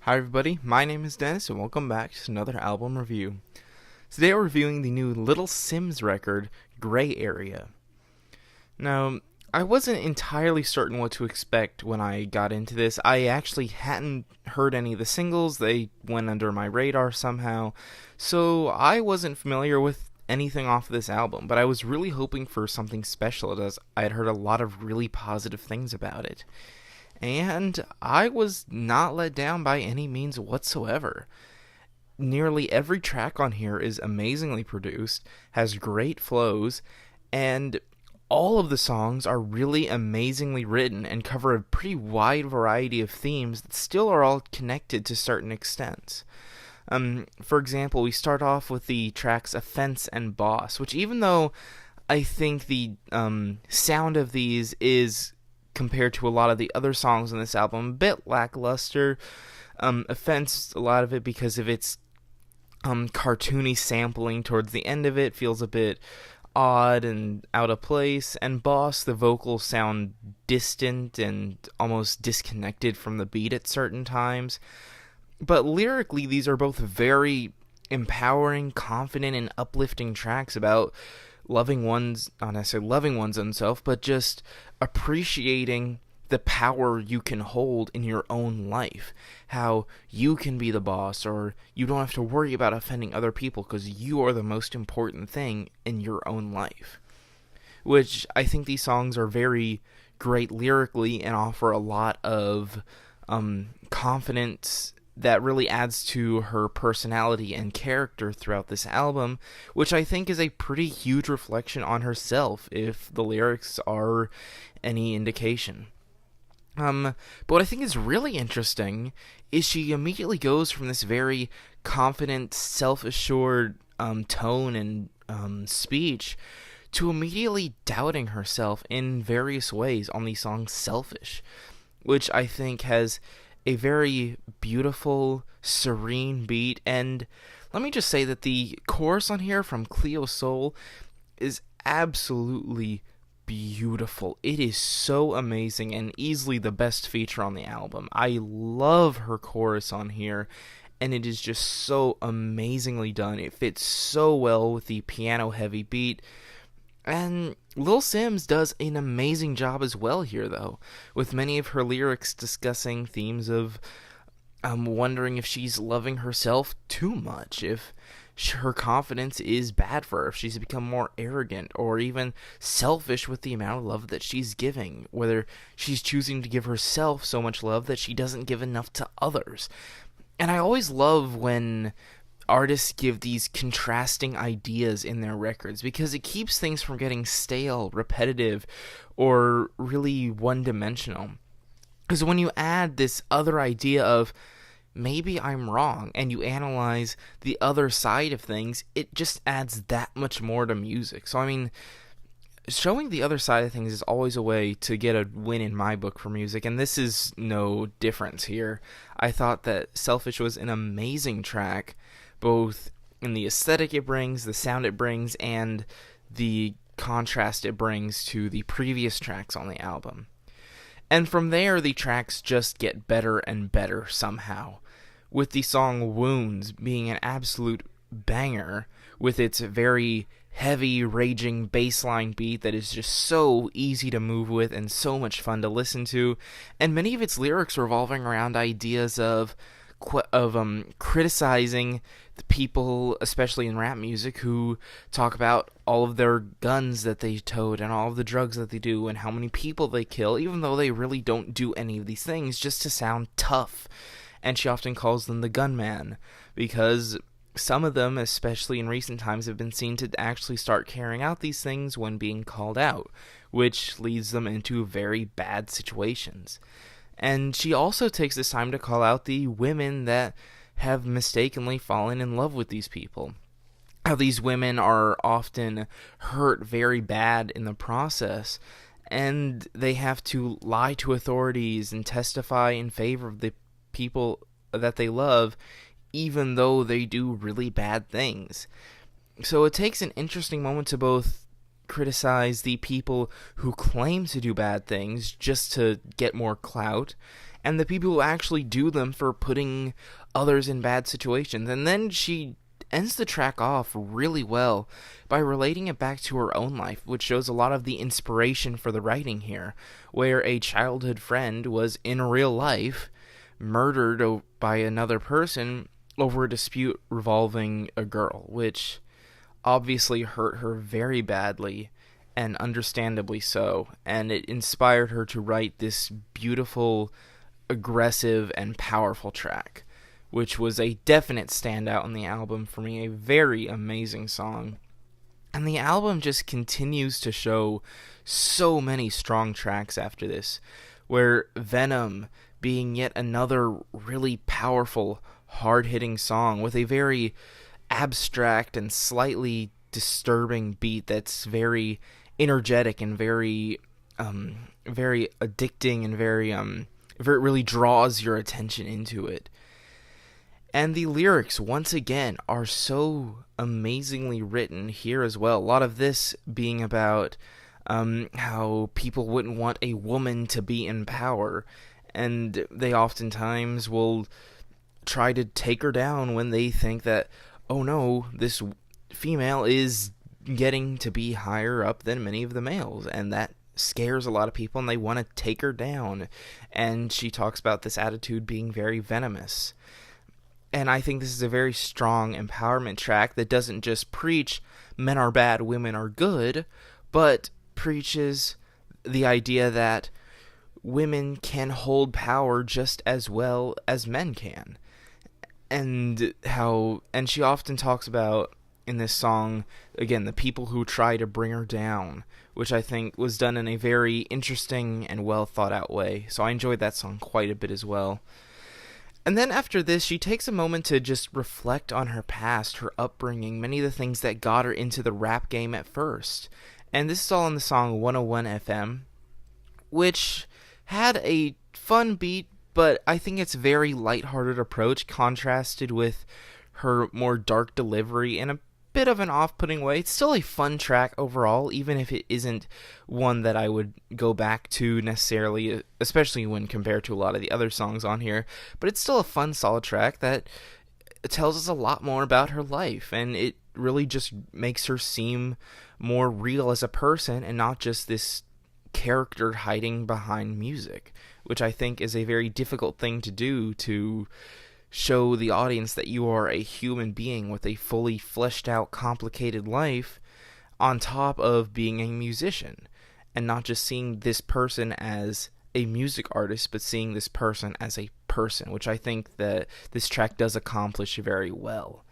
Hi everybody, my name is Dennis and welcome back to another album review. Today we're reviewing the new Little Simz record, Gray Area. Now, I wasn't entirely certain what to expect when I got into this. I actually hadn't heard any of the singles, they went under my radar somehow, so I wasn't familiar with anything off of this album, but I was really hoping for something special as I had heard a lot of really positive things about it. And I was not let down by any means whatsoever. Nearly every track on here is amazingly produced, has great flows, and all of the songs are really amazingly written and cover a pretty wide variety of themes that still are all connected to certain extents. For example, we start off with the tracks Offense and Boss, which even though I think the sound of these is, compared to a lot of the other songs on this album, a bit lackluster. Offense, a lot of it because of its cartoony sampling towards the end of it feels a bit odd and out of place, and Boss, the vocals sound distant and almost disconnected from the beat at certain times. But lyrically, these are both very empowering, confident, and uplifting tracks about loving one's, not necessarily loving one's own self, but just appreciating the power you can hold in your own life. How you can be the boss, or you don't have to worry about offending other people because you are the most important thing in your own life. Which I think these songs are very great lyrically and offer a lot of confidence that really adds to her personality and character throughout this album, which I think is a pretty huge reflection on herself, if the lyrics are any indication. But what I think is really interesting is she immediately goes from this very confident, self-assured tone and speech to immediately doubting herself in various ways on the song Selfish, which I think has a very beautiful, serene beat, and let me just say that the chorus on here from Cleo Sol is absolutely beautiful. It is so amazing and easily the best feature on the album. I love her chorus on here, and it is just so amazingly done. It fits so well with the piano-heavy beat. And Little Simz does an amazing job as well here, though, with many of her lyrics discussing themes of wondering if she's loving herself too much, if her confidence is bad for her, if she's become more arrogant, or even selfish with the amount of love that she's giving, whether she's choosing to give herself so much love that she doesn't give enough to others. And I always love when artists give these contrasting ideas in their records, because it keeps things from getting stale, repetitive, or really one-dimensional. Because when you add this other idea of maybe I'm wrong, and you analyze the other side of things, it just adds that much more to music. So I mean, showing the other side of things is always a way to get a win in my book for music, and this is no difference here. I thought that Selfish was an amazing track, both in the aesthetic it brings, the sound it brings, and the contrast it brings to the previous tracks on the album. And from there, the tracks just get better and better somehow, with the song Wounds being an absolute banger, with its very heavy, raging bassline beat that is just so easy to move with and so much fun to listen to, and many of its lyrics revolving around ideas of criticizing the people, especially in rap music, who talk about all of their guns that they tote and all of the drugs that they do and how many people they kill, even though they really don't do any of these things, just to sound tough. And she often calls them the gunman, because some of them, especially in recent times, have been seen to actually start carrying out these things when being called out, which leads them into very bad situations. And she also takes this time to call out the women that have mistakenly fallen in love with these people. How these women are often hurt very bad in the process, and they have to lie to authorities and testify in favor of the people that they love, even though they do really bad things. So it takes an interesting moment to both criticize the people who claim to do bad things just to get more clout, and the people who actually do them for putting others in bad situations. And then she ends the track off really well by relating it back to her own life, which shows a lot of the inspiration for the writing here, where a childhood friend was in real life murdered by another person over a dispute revolving a girl, which obviously hurt her very badly, and understandably so, and it inspired her to write this beautiful, aggressive, and powerful track, which was a definite standout on the album for me, a very amazing song. And the album just continues to show so many strong tracks after this, where Venom being yet another really powerful, hard-hitting song with a very abstract and slightly disturbing beat that's very energetic and very addicting and very it really draws your attention into it. And the lyrics, once again, are so amazingly written here as well. A lot of this being about how people wouldn't want a woman to be in power, and they oftentimes will try to take her down when they think that, oh no, this female is getting to be higher up than many of the males, and that scares a lot of people, and they want to take her down. And she talks about this attitude being very venomous. And I think this is a very strong empowerment track that doesn't just preach men are bad, women are good, but preaches the idea that women can hold power just as well as men can. And she often talks about, in this song, again, the people who try to bring her down, which I think was done in a very interesting and well thought out way. So I enjoyed that song quite a bit as well. And then after this, she takes a moment to just reflect on her past, her upbringing, many of the things that got her into the rap game at first. And this is all in the song 101 FM, which had a fun beat, but I think it's a very lighthearted approach contrasted with her more dark delivery in a bit of an off-putting way. It's still a fun track overall, even if it isn't one that I would go back to necessarily, especially when compared to a lot of the other songs on here. But it's still a fun, solid track that tells us a lot more about her life, and it really just makes her seem more real as a person and not just this character hiding behind music, which I think is a very difficult thing to do, to show the audience that you are a human being with a fully fleshed out, complicated life on top of being a musician, and not just seeing this person as a music artist, but seeing this person as a person, which I think that this track does accomplish very well.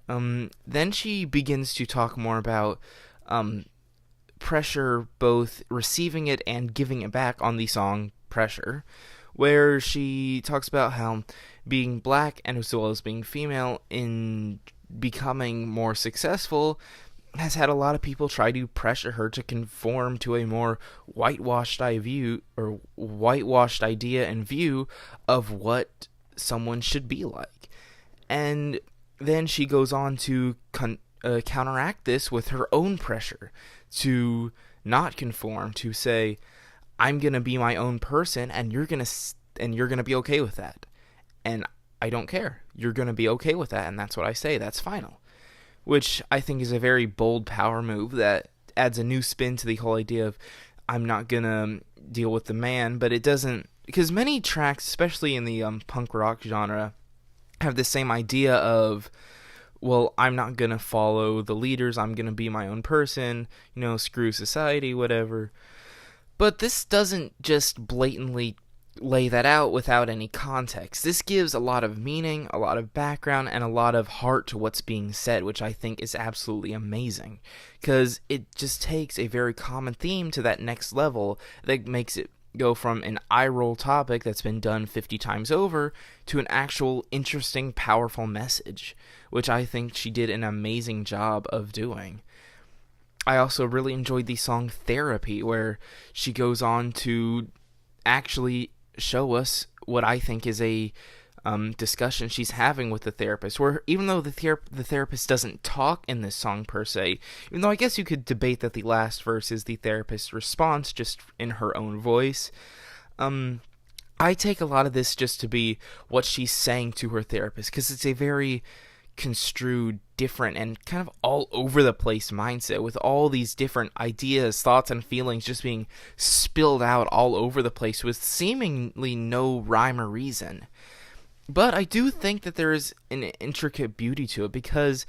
Then she begins to talk more about pressure, both receiving it and giving it back, on the song Pressure, where she talks about how being black and as well as being female in becoming more successful has had a lot of people try to pressure her to conform to a more whitewashed idea and view of what someone should be like. And then she goes on to counteract this with her own pressure to not conform, to say, I'm gonna be my own person, and you're gonna be okay with that, and I don't care. You're gonna be okay with that, and that's what I say. That's final. Which I think is a very bold power move that adds a new spin to the whole idea of I'm not gonna deal with the man, but it doesn't, because many tracks, especially in the punk rock genre, have the same idea of, well, I'm not gonna follow the leaders, I'm gonna be my own person, screw society, whatever. But this doesn't just blatantly lay that out without any context. This gives a lot of meaning, a lot of background, and a lot of heart to what's being said, which I think is absolutely amazing, because it just takes a very common theme to that next level that makes it go from an eye-roll topic that's been done 50 times over to an actual interesting, powerful message, which I think she did an amazing job of doing. I also really enjoyed the song Therapy, where she goes on to actually show us what I think is a discussion she's having with the therapist, where even though the therapist doesn't talk in this song per se, even though I guess you could debate that the last verse is the therapist's response just in her own voice, I take a lot of this just to be what she's saying to her therapist, because it's a very construed, different, and kind of all over the place mindset with all these different ideas, thoughts, and feelings just being spilled out all over the place with seemingly no rhyme or reason. But I do think that there is an intricate beauty to it, because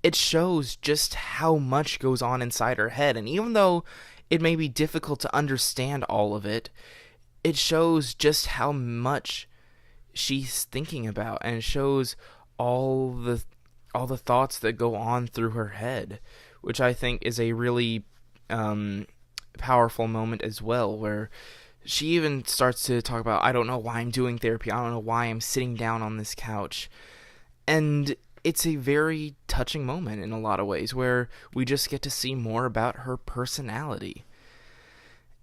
it shows just how much goes on inside her head. And even though it may be difficult to understand all of it, it shows just how much she's thinking about, and it shows all the all the thoughts that go on through her head, which I think is a really powerful moment as well, where she even starts to talk about, I don't know why I'm doing therapy, I don't know why I'm sitting down on this couch. And it's a very touching moment in a lot of ways, where we just get to see more about her personality.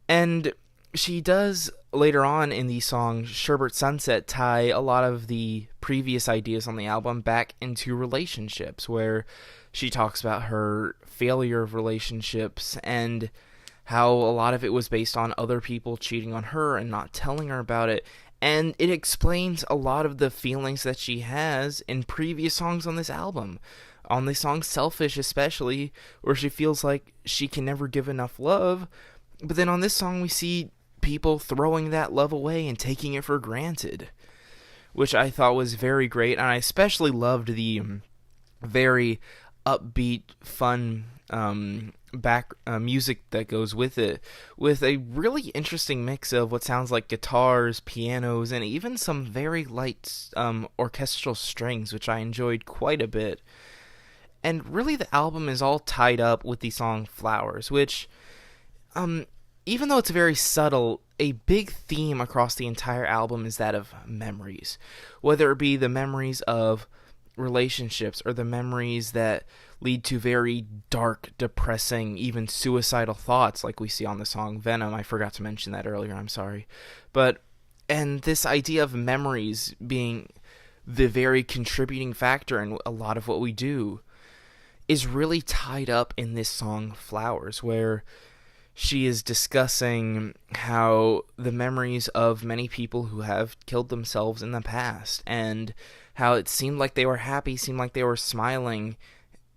And she does later on in the song Sherbet Sunset tie a lot of the previous ideas on the album back into relationships, where she talks about her failure of relationships and how a lot of it was based on other people cheating on her and not telling her about it. And it explains a lot of the feelings that she has in previous songs on this album. On the song Selfish especially, where she feels like she can never give enough love. But then on this song we see people throwing that love away and taking it for granted, which I thought was very great. And I especially loved the very upbeat, fun back music that goes with it, with a really interesting mix of what sounds like guitars, pianos, and even some very light orchestral strings, which I enjoyed quite a bit. And really the album is all tied up with the song Flowers, which even though it's very subtle, a big theme across the entire album is that of memories. Whether it be the memories of relationships or the memories that lead to very dark, depressing, even suicidal thoughts like we see on the song Venom. I forgot to mention that earlier, I'm sorry. And this idea of memories being the very contributing factor in a lot of what we do is really tied up in this song Flowers, where she is discussing how the memories of many people who have killed themselves in the past, and how it seemed like they were happy, seemed like they were smiling,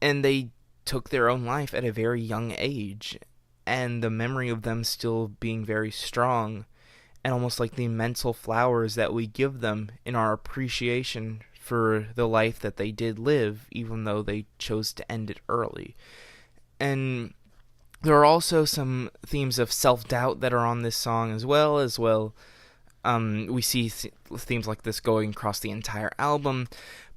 and they took their own life at a very young age. And the memory of them still being very strong, and almost like the mental flowers that we give them in our appreciation for the life that they did live, even though they chose to end it early. And there are also some themes of self-doubt that are on this song as well. We see themes like this going across the entire album,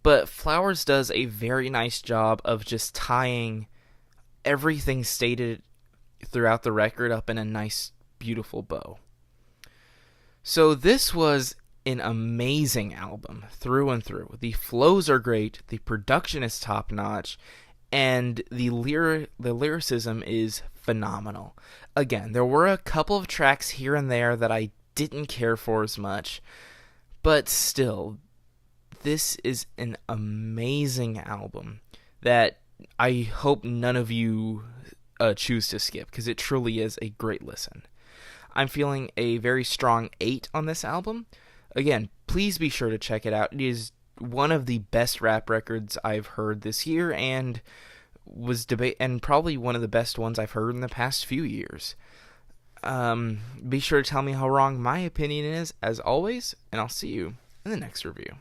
but Flowers does a very nice job of just tying everything stated throughout the record up in a nice, beautiful bow. So this was an amazing album through and through. The flows are great, the production is top-notch, and the lyricism is phenomenal. Again, there were a couple of tracks here and there that I didn't care for as much, but still, this is an amazing album that I hope none of you choose to skip, because it truly is a great listen. I'm feeling a very strong 8 on this album. Again, please be sure to check it out. It is one of the best rap records I've heard this year, and and probably one of the best ones I've heard in the past few years. Be sure to tell me how wrong my opinion is, as always, and I'll see you in the next review.